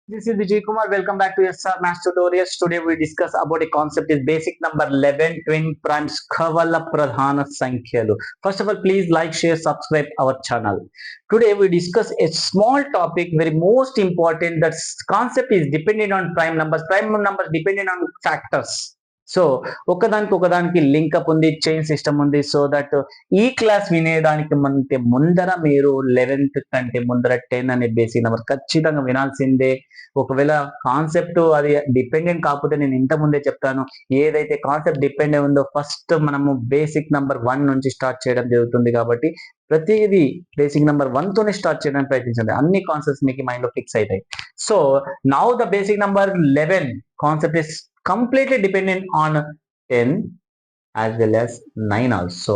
This is Vijay Kumar. Welcome back to SR Maths Tutorials. Today we discuss about a concept is basic number 11 twin primes Kavala Pradhana Sankhyalu. First of all, please like, share, subscribe our channel. Today we discuss a small topic, very most important. That concept is dependent on prime numbers. Prime numbers dependent on factors. So ఒకదానికి link up ఉంది, chain system ఉంది. So that ఈ class వినేదానికి ముందర మీరు 11th కంటే ముందర 10 అనే basic number ఖచ్చితంగా వినాల్సిందే. ఒకవేళ కాన్సెప్ట్ అది డిపెండెంట్ కాకపోతే నేను ఇంత ముందే చెప్తాను, ఏదైతే కాన్సెప్ట్ డిపెండెంట్ ఉందో ఫస్ట్ మనము బేసిక్ నంబర్ 1 నుంచి స్టార్ట్ చేయడం జరుగుతుంది. కాబట్టి ప్రతిదీ బేసిక్ నంబర్ 1 తోనే స్టార్ట్ చేయడానికి ప్రయత్నించండి. అన్ని కాన్సెప్ట్స్ మీకు మైండ్ లో ఫిక్స్ అవుతాయి. So now the basic number 11 concept is completely dependent on 10 as well as 9 also.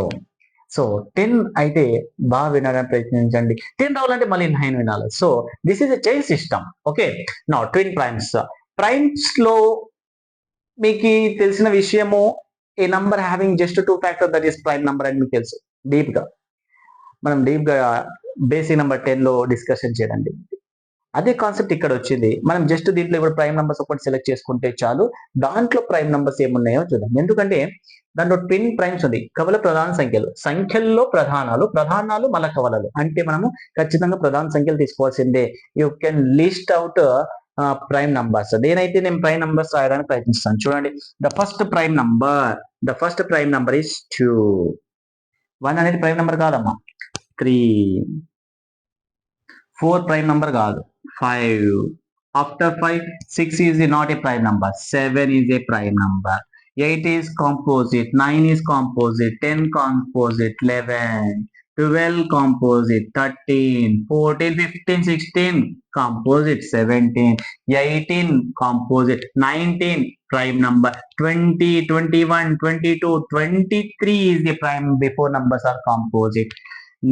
So 10 అయితే బాగా వినాలని ప్రయత్నించండి. 10 రావాలంటే మళ్ళీ 9 వినాలి. So this is a chain system. Okay, now twin primes. Primes లో మీకు తెలిసిన విషయము, a number having just 2 factor that is prime number అని మీకు తెలుసు. మనం డీప్ గా బేసిక్ నెంబర్ 10 లో డిస్కషన్ చేయండి. అదే కాన్సెప్ట్ ఇక్కడ వచ్చింది. మనం జస్ట్ దీంట్లో ఇప్పుడు ప్రైమ్ నంబర్స్ ఒకటి సెలెక్ట్ చేసుకుంటే చాలు. దాంట్లో ప్రైమ్ నంబర్స్ ఏమున్నాయో చూద్దాం. ఎందుకంటే దాంట్లో ట్విన్ ప్రైమ్స్ ఉంది. కవల ప్రధాన సంఖ్యల్లో ప్రధానాలు మళ్ళా కవలలు అంటే మనము ఖచ్చితంగా ప్రధాన సంఖ్యలు తీసుకోవాల్సిందే. You can list out prime numbers. నేను ప్రైమ్ నంబర్స్ రాయడానికి ప్రయత్నిస్తాను. చూడండి, the first prime number is 2. 1 అనేది ప్రైమ్ నంబర్ కాదమ్మా. 3. 4 ప్రైమ్ నంబర్ కాదు. 5. After 5, 6 is not a prime number. 7 is a prime number. 8 is composite. 9 is composite. 10 composite. 11. 12 composite. 13. 14. 15. 16 composite. 17. 18 composite. 19 prime number. 20. 21. 22. 23 is the prime before numbers are composite.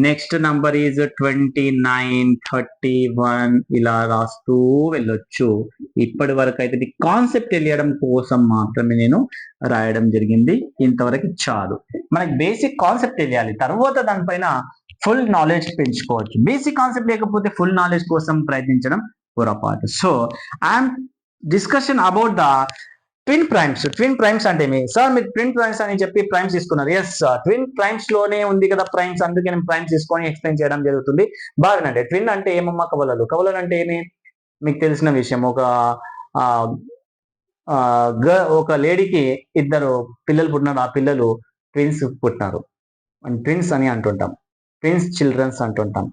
Next number is 29, 31 ఇలా రాస్తూ వెళ్ళొచ్చు. ఇప్పటి వరకు అయితే concept తెలియడం కోసం మాత్రమే నేను రాయడం జరిగింది. ఇంతవరకు చాలు. మనకి బేసిక్ కాన్సెప్ట్ తెలియాలి, తర్వాత దానిపైన ఫుల్ నాలెడ్జ్ పెంచుకోవచ్చు. బేసిక్ కాన్సెప్ట్ లేకపోతే ఫుల్ నాలెడ్జ్ కోసం ప్రయత్నించడం పొరపాటు. So I'm discussion about the twin primes అంటే ఏమి సార్? మీరు ట్విన్ ప్రైమ్స్ అని చెప్పి ప్రైమ్స్ తీసుకున్నారు. ఎస్, ట్విన్ ప్రైమ్స్ లోనే ఉంది కదా ప్రైమ్స్, అందుకే నేను ప్రైమ్స్ తీసుకొని ఎక్స్ప్లెయిన్ చేయడం జరుగుతుంది. బాగానండి. ట్విన్ అంటే ఏమమ్మా? కవలలు అంటే ఏమి మీకు తెలిసిన విషయం. ఒక లేడీకి 2 పిల్లలు పుట్టినారు. ఆ పిల్లలు ట్విన్స్ పుట్టినారు. ట్విన్స్ అని అంటుంటాం, ట్విన్స్ చిల్డ్రన్స్ అంటుంటాం.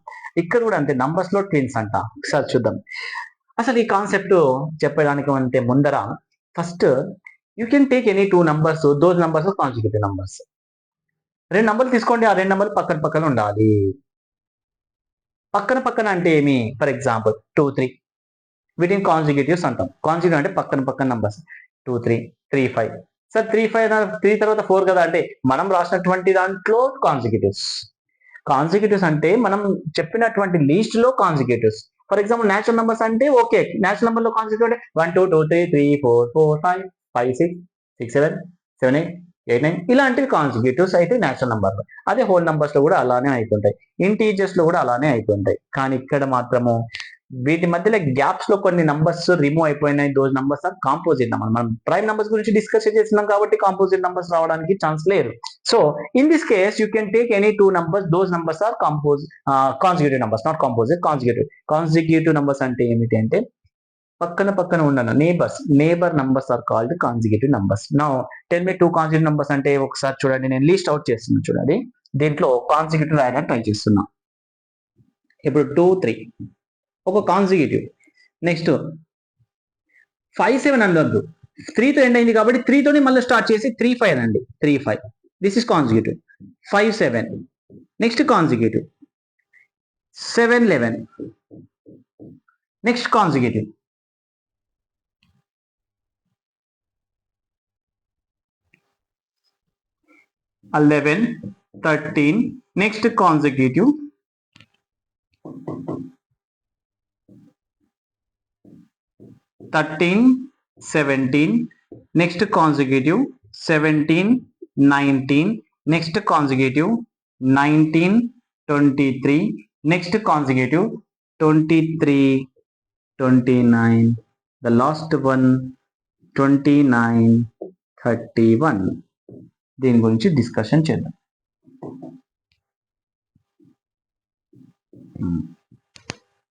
ఇక్కడ కూడా అంతే, నంబర్స్ లో ట్విన్స్ అంట. ఒకసారి చూద్దాం అసలు ఈ కాన్సెప్ట్ చెప్పడానికి అంటే ముందర first you can take any 2 numbers, those numbers consecutive numbers. 2 నంబర్లు తీసుకోండి, ఆ 2 నంబర్లు పక్కన ఉండాలి. పక్కన అంటే ఏమి? ఫర్ ఎగ్జాంపుల్ 2, 3 వీటిని కాన్సిక్యూటివ్స్ అంటాం. కాన్సిక్యూటివ్ అంటే పక్కన నంబర్స్. 2, 3, 3, 5. సార్ 3, 5 3 తర్వాత 4 కదా అంటే మనం రాసినటువంటి దాంట్లో కాన్సిక్యూటివ్స్ అంటే మనం చెప్పినటువంటి లిస్ట్ లో కాన్సిక్యూటివ్స్. ఫర్ ఎగ్జాంపుల్ నేచురల్ నంబర్స్ అంటే ఓకే, నేచురల్ నంబర్ లో కాన్సిక్యూటివ్ 1, 2, 2, 3, 3, 4, 4, 5, 5, 6, 6, 7, 7, 8, 8, 9 ఇలాంటివి కాన్సిక్యూటివ్స్ అయితే నేచురల్ నంబర్ లో. అదే హోల్ నంబర్స్ లో కూడా అలానే అవుతుంటాయి, ఇంటీజర్స్ లో కూడా అలానే అవుతుంటాయి. కానీ ఇక్కడ మాత్రము వీటి మధ్యలో గ్యాప్స్ లో కొన్ని నంబర్స్ రిమూవ్ అయిపోయినాయి. Those numbers are composite number. మనం ప్రైమ్ నంబర్స్ గురించి డిస్కస్ చేస్తున్నాం కాబట్టి కాంపోజిట్ నంబర్స్ రావడానికి ఛాన్స్ లేదు. So in this case you can take any 2 numbers, those numbers are consecutive numbers, not composite. Consecutive numbers అంటే ఏమిటి అంటే పక్కన ఉన్న neighbour numbers are called consecutive numbers. Now tell me 2 consecutive numbers అంటే ఒకసారి చూడండి, నేను లిస్ట్ అవుట్ చేస్తున్నాను. చూడండి, దీంట్లో కాన్సిక్యూటివ్ రాయడానికి ట్రై చేస్తున్నా. ఇప్పుడు 2, 3 ఒక కాన్సిక్యూటివ్. నెక్స్ట్ 5, 7 అనొద్దు, 3 తో ఎండ్ అయింది కాబట్టి 3 తోని మళ్ళీ స్టార్ట్ చేసి 3, 5 అనండి. 3, 5 this is consecutive. 5, 7 next consecutive. 7, 11 next consecutive. 11, 13 next consecutive. 13, 17 next consecutive. 17, 19 next consecutive. 19, 23 next consecutive. 23, 29, the last one 29, 31. దీని గురించి డిస్కషన్ చేద్దాం.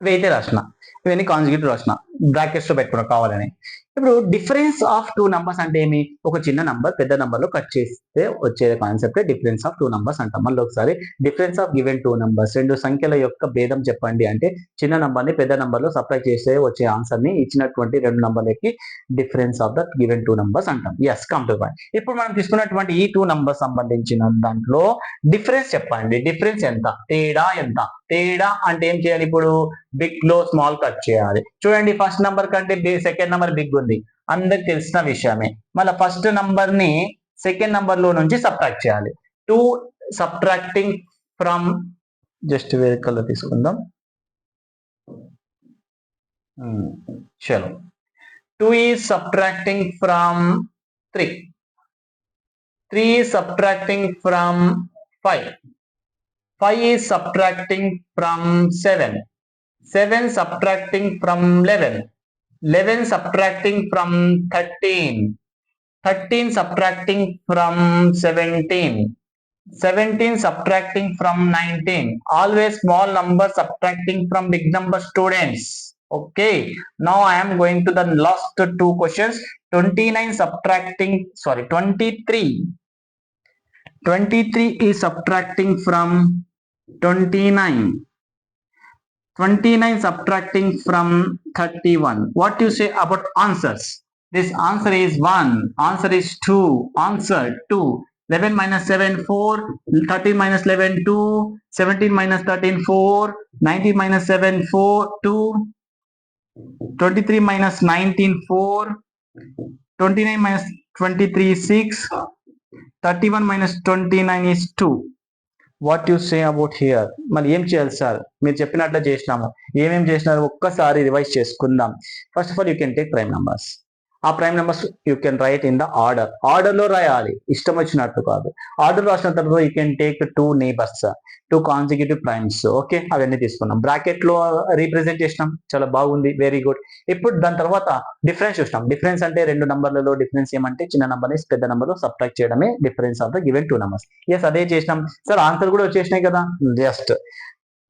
ఇవైతే రాసిన, ఇవన్నీ కాన్జుగేటివ్ రాసిన, బ్రాకెట్స్ లో పెట్టుకున్నా కావాలని. ఇప్పుడు డిఫరెన్స్ ఆఫ్ టూ నంబర్స్ అంటే ఏమి? ఒక చిన్న నంబర్ పెద్ద నంబర్ లో కట్ చేస్తే వచ్చే concept difference of two numbers అంటాం. మళ్ళీ ఒకసారి difference of given two numbers, రెండు సంఖ్యల యొక్క భేదం చెప్పండి అంటే చిన్న నంబర్ ని పెద్ద నంబర్ లో సబ్ట్రాక్ట్ చేస్తే వచ్చే ఆన్సర్ ని ఇచ్చినటువంటి రెండు నంబర్లకి difference of the given two numbers అంటాం. Yes, come to point. ఇప్పుడు మనం తీసుకున్నటువంటి ఈ టూ నంబర్స్ సంబంధించిన దాంట్లో డిఫరెన్స్ చెప్పండి. డిఫరెన్స్ ఎంత? తేడా ఎంత? తేడా అంటే ఏం చేయాలి? ఇప్పుడు బిగ్ లో స్మాల్ కట్ చేయాలి. చూడండి, ఫస్ట్ నంబర్ కంటే సెకండ్ నంబర్ బిగ్ ఉంది, అందరికి తెలిసిన విషయమే. మళ్ళీ ఫస్ట్ నంబర్ ని సెకండ్ నంబర్ లో నుంచి సబ్ట్రాక్ట్ చేయాలి. 2 సబ్ట్రాక్టింగ్ ఫ్రమ్, జస్ట్ వేరే కలర్ తీసుకుందాం. చలో, 2 is subtracting from 3, 3 is subtracting from 5, 5 is subtracting from 7, 7 subtracting from 11, 11 subtracting from 13, 13 subtracting from 17, 17 subtracting from 19. Always small numbers subtracting from big number, students. Okay, now I am going to the last two questions. 29 subtracting, sorry, 23. 23 is subtracting from 29. 29 subtracting from 31. What do you say about answers? This answer is 1, answer is 2, answer 2. 11 minus 7, 4, 13 minus 11, 2, 17 minus 13, 4, 19 minus 7, 4, 2, 23 minus 19, 4, 29 minus 23, 6, 31 minus 29 is 2. What you say about here? మళ్ళీ ఏం చేయాలి sir? మీరు చెప్పినట్లు చేసినాము, ఏమేమి చేసినారు ఒక్కసారి revise చేసుకుందాం. First of all you can take prime numbers. ఆ prime numbers you can write in the order. Order లో రాయాలి, ఇష్టం వచ్చినట్టు కాదు. ఆర్డర్ రాసిన తర్వాత you can take 2 neighbors, 2 consecutive primes. Okay, అవన్నీ తీసుకున్నాం. బ్రాకెట్ లో రీప్రజెంట్ చేసినాం, చాలా బాగుంది, వెరీ గుడ్. ఇప్పుడు దాని తర్వాత డిఫరెన్స్ చూసినాం. డిఫరెన్స్ అంటే రెండు నంబర్లలో డిఫరెన్స్ ఏమంటే చిన్న నంబర్ ని పెద్ద నంబర్ లో సబ్ట్రాక్ట్ చేయడమే difference of the given two numbers. Yes, అదే చేసినాం సార్. ఆన్సర్ కూడా వచ్చేసినాయి కదా. Just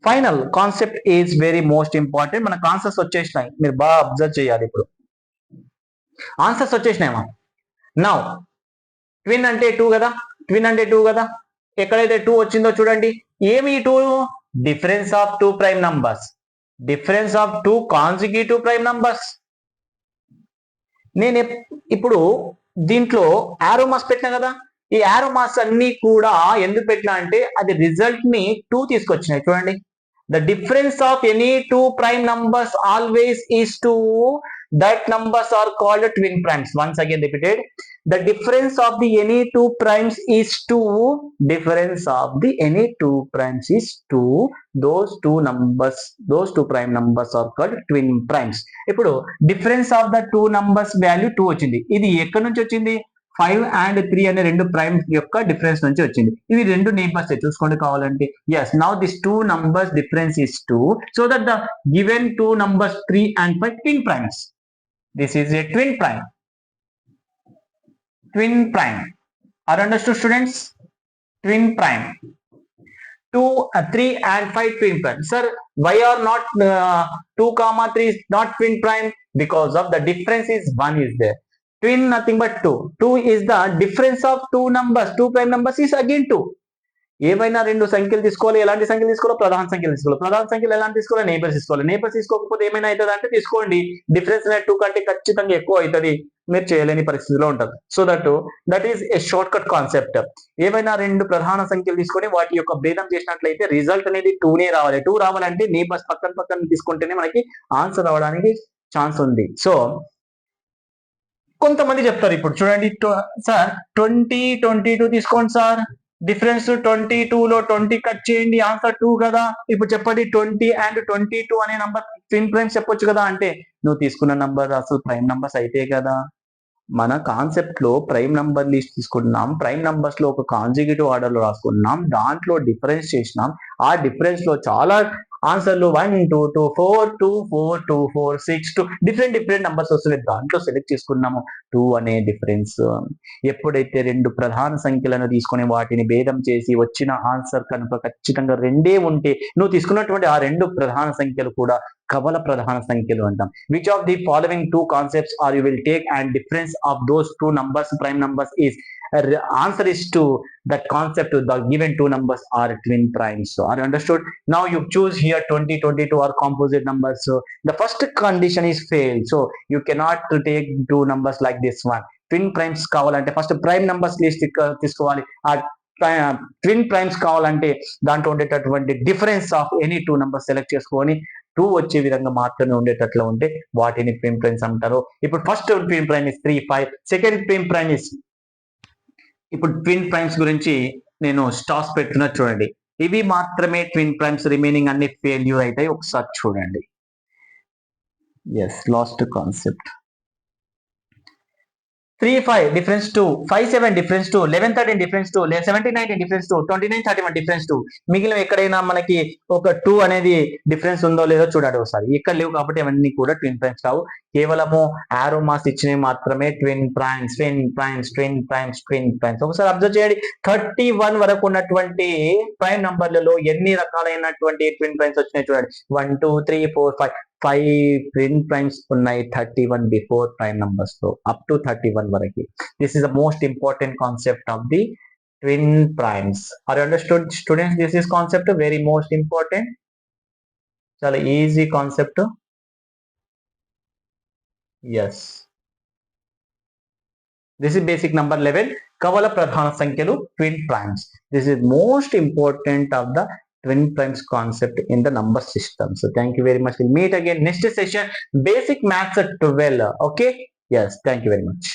final concept is very most important. మన కాన్సెప్ట్స్ వచ్చేసినాయి, మీరు బాగా అబ్జర్వ్ చేయాలి. ఇప్పుడు ఆన్సర్స్ వచ్చేసినాయమ్మా. నౌ ట్విన్ అంటే 2 కదా, ట్విన్ అంటే 2 కదా. ఎక్కడైతే 2 వచ్చిందో చూడండి, ఏమి 2? Difference of 2 prime numbers, difference of 2 consecutive prime numbers. నేను ఇప్పుడు దీంట్లో యారో మార్క్స్ పెట్టినా కదా. ఈ యారో మార్క్స్ అన్ని కూడా ఎందుకు పెట్టినా అంటే అది రిజల్ట్ ని 2 తీసుకొచ్చినాయి. చూడండి, the difference of any two prime numbers always is 2. That numbers are called twin primes. Once again repeated, the difference of the any two primes is 2. Difference of the any two primes is 2. Those two prime numbers are called twin primes. ఇప్పుడు difference of the two numbers value 2 వచ్చింది. ఇది ఎక్కడి నుంచి వచ్చింది? 5 and 3 అనే రెండు prime యొక్క difference నుంచి వచ్చింది. ఇవి రెండు నైబర్స్ చూసుకోండి కావాలంటే. yes, now this two numbers difference is 2, so that the given two numbers 3 and 5 twin primes. This is a twin prime. Twin prime. Are understood, students? Twin prime. 2, 3 and 5 twin prime. Sir, why are not 2, 3 is not twin prime? Because of the difference is 1 is there. Twin nothing but 2. 2 is the difference of two numbers. Two prime numbers is again 2. ఏవైనా రెండు సంఖ్యలు తీసుకోవాలి. ఎలాంటి సంఖ్యలు తీసుకోవాలి? ప్రధాన సంఖ్యలు తీసుకోవాలి. ప్రధాన సంఖ్యలు ఎలాంటి తీసుకోవాలి? నైబర్స్ తీసుకోవాలి. నైబర్స్ తీసుకోకపోతే ఏమైనా అవుతుంది అంటే తీసుకోండి, డిఫరెన్స్ అనేది 2 కంటే ఖచ్చితంగా ఎక్కువ అవుతుంది, మీరు చేయలేని పరిస్థితిలో ఉంటుంది. So that is a short cut concept. ఏవైనా రెండు ప్రధాన సంఖ్యలు తీసుకొని వాటి యొక్క భేదం చేసినట్లయితే రిజల్ట్ అనేది 2నే రావాలి. 2 రావాలంటే నైబర్స్ పక్కన తీసుకుంటేనే మనకి ఆన్సర్ రావడానికి ఛాన్స్ ఉంది. సో కొంతమంది చెప్తారు, ఇప్పుడు చూడండి సార్ 20, 22 తీసుకోండి సార్, డిఫరెన్స్ 22 లో 20 కట్ చేయండి, ఆన్సర్ 2 కదా. ఇప్పుడు చెప్పండి 20 and 22 అనే నంబర్ ట్విన్ ప్రైమ్స్ చెప్పొచ్చు కదా. అంటే నువ్వు తీసుకున్న నంబర్ అసలు ప్రైమ్ నంబర్స్ అయితే కదా. మన కాన్సెప్ట్ లో ప్రైమ్ నంబర్ లిస్ట్ తీసుకున్నాం, ప్రైమ్ నంబర్స్ లో ఒక కాన్సిక్యూటివ్ ఆర్డర్ లో రాసుకున్నాం, దాంట్లో డిఫరెన్స్ చేసినాం. ఆ డిఫరెన్స్ లో చాలా ఆన్సర్లు 1 2 2 4 2 4 2 4 6 2 డిఫరెంట్ నంబర్స్ వస్తున్నాయి. దాంట్లో సెలెక్ట్ చేసుకున్నాము 2 అనే డిఫరెన్స్. ఎప్పుడైతే రెండు ప్రధాన సంఖ్యలను తీసుకొని వాటిని భేదం చేసి వచ్చిన ఆన్సర్ కనుక ఖచ్చితంగా రెండే ఉంటే నువ్వు తీసుకున్నటువంటి ఆ రెండు ప్రధాన సంఖ్యలు కూడా కవల ప్రధాన సంఖ్యలు అంటాం. Which of the following two concepts are you will take and difference of those two numbers prime numbers is answer is to that concept. The given two numbers are twin primes. So are you understood? Now you choose here 20 22 are composite numbers. So the first condition is failed, so you cannot take two numbers like this one. Twin primes కావాలంటే first prime numbers list తీసుకోవాలి. ఆ twin primes కావాలంటే దాంట్లో ఉండేటటువంటి difference of any two numbers select చేసుకొని 2 వచ్చే విధంగా మాత్రమే ఉండేటట్లు ఉంటే వాటిని ట్విన్ ప్రైమ్స్ అంటారు. ఇప్పుడు first twin prime is 3 5. Second twin prime is, ఇప్పుడు ట్విన్ ప్రైమ్స్ గురించి నేను స్టార్స్ పెడుతున్నా చూడండి. ఇవి మాత్రమే ట్విన్ ప్రైమ్స్, రిమైనింగ్ అన్ని ఫెయిల్యూర్ అవుతాయి. ఒకసారి చూడండి. Yes, last concept. 3 5 difference 2, 5 7 difference 2, 11 13 difference 2, 17 19 difference 2, 29 31 difference 2. మిగిలిన ఎక్కడైనా మనకి ఒక 2 అనేది డిఫరెన్స్ ఉందో లేదో చూడండి ఒకసారి. ఇక్కడ లేవు కాబట్టి అవన్నీ కూడా ట్విన్ ప్రైమ్స్ కావు. కేవలము ఆరో మాస్ ఇచ్చినవి మాత్రమే ట్విన్ ప్రైమ్స్. ఒకసారి అబ్జర్వ్ చేయండి. 31 వరకు ఉన్నటువంటి ప్రైమ్ నంబర్లలో ఎన్ని రకాలైనటువంటి ట్విన్ ప్రైమ్స్ వచ్చినాయి చూడండి. 1 2 3 4 5 ట్విన్ ప్రైమ్స్ ఉన్నాయి 31 బిఫోర్ ప్రైమ్ నంబర్స్ తో అప్ టు 31 వరకు. This is the most important concept of the twin primes. Are understood students? This is concept very most important. చాలా easy concept. Yes, this is basic number 11, కవల ప్రధాన సంఖ్యలు twin primes. This is most important of the twin primes concept in the number system. So thank you very much. We'll meet again next session, basic maths at 12. Okay, yes, thank you very much.